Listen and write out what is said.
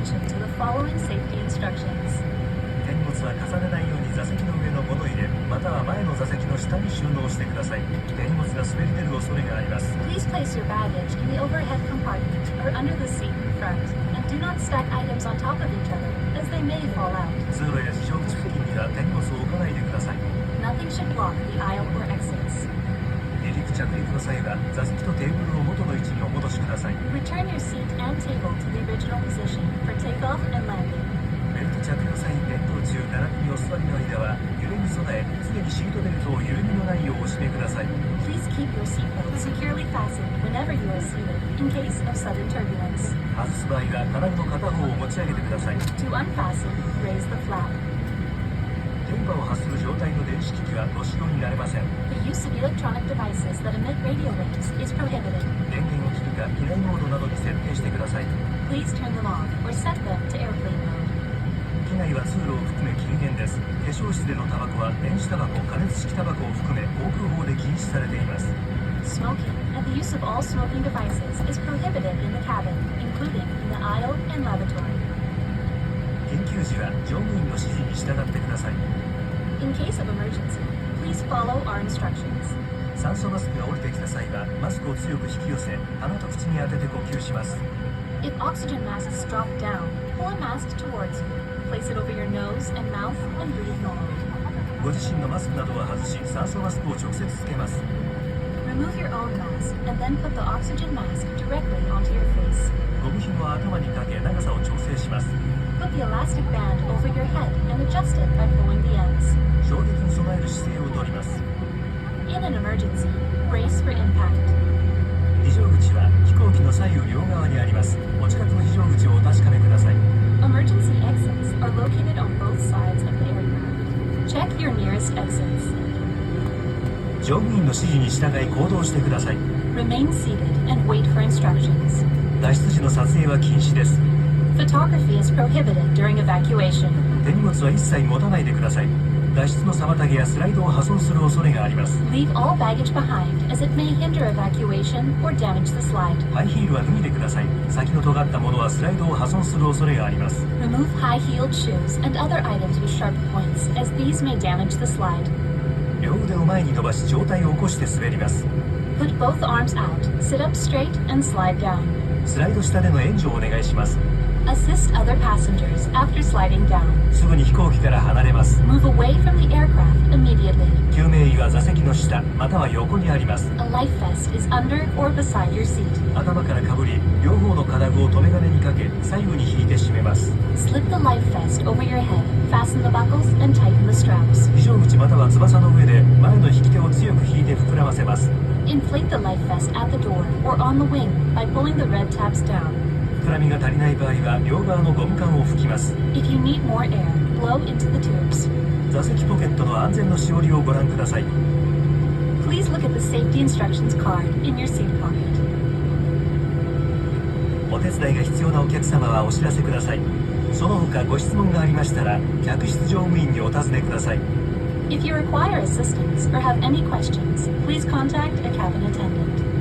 attention to the following safety instructions. 手荷物は重ねないように座席の上の物入れ、または前の座席の下に収納してください。手荷物が滑り出る恐れがあります。Please place your baggage in the overhead compartment or under the seat in front, and do not stack items on top of each other, as they may fall out. 通路や非常口付近には手荷物を置かないでください。Nothing should block the aisle or exits. 離陸着陸の際は座席とテーブルを元の位置にお戻しください。 Return your seat and table to the original position for takeoff and landing. ベルト着用際、転倒中、並びにお座りの間は揺れに備え、常にシートベルトを緩みのないようお締めください。 Please keep your seatbelt securely fastened whenever you are seated, in case of sudden turbulence. 外す場合は金具の片方を持ち上げてください。 To unfasten, raise the flap. 電波を発する状態の電子機器はご使用になれません。 The use of electronic devices that emit radio waves is prohibited. 電源を切るか機内モードなどに設定してください。 Please turn them off or set them to airplane mode. 機内は通路を含め禁煙です。化粧室でのタバコは電子タバコ、加熱式タバコを含め航空法で禁止されています。 Smoking and the use of all smoking devices is prohibited in the cabin, including in the aisle and lavatory. 緊急時は乗務員の指示に従ってください。 In case of emergency, please follow our instructions. 酸素マスクが降りてきた際はマスクを強く引き寄せ、鼻と口に当てて呼吸します。 If oxygen masks drop down, pull a mask towards you. Place it over your nose and mouth and breathe normally. ご自身のマスクなどは外し、酸素マスクを直接つけます。 Remove your own mask and then put the oxygen mask directly onto your face. ゴム紐を頭にかけ長さを調整します。 Put the elastic band over your head and adjust it by pulling the ends. 衝撃に備える姿勢をとります。 In an emergency, brace for impact. 非常口は飛行機の左右両側にあります。お近くの非常口をお確かめください。 Emergency exits are located on both sides of the aircraft. Check your nearest exits. 乗務員の指示に従い行動してください。 Remain seated and wait for instructions. 脱出時の撮影は禁止です。 Photography is prohibited during evacuation. 手荷物は一切持たないでください。脱出の妨げやスライドを破損する恐れがあります。 Leave all baggage behind, as it may hinder evacuation or damage the slide. ハイヒールは脱いでください。先の尖ったものはスライドを破損する恐れがあります。 Remove high-heeled shoes and other items with sharp points, as these may damage the slide. 両腕を前に伸ばし上体を起こして滑ります。 Put both arms out, sit up straight, and slide down. スライド下での援助をお願いします。 Assist other passengers after sliding down. すぐに飛行機から離れます。 Move away from the aircraft immediately. 救命衣は座席の下または横にあります。 A life vest is under or beside your seat. 頭からかぶり、両方の金具を留め金にかけ、左右に引いて締めます。 Slip the life vest over your head, fasten the buckles, and tighten the straps. 非常口または翼の上で前の引き手を強く引いて膨らませます。 Inflate the life vest at the door or on the wing by pulling the red tabs down. 膨らみが足りない場合は両側のゴム管を吹きます。 If you need more air, blow into the tubes. 座席ポケットの安全のしおりをご覧ください。 Please look at the safety instructions card in your seat pocket. お手伝いが必要なお客様はお知らせください。その他ご質問がありましたら客室乗務員にお尋ねください。 If you require assistance or have any questions, please contact a cabin attendant.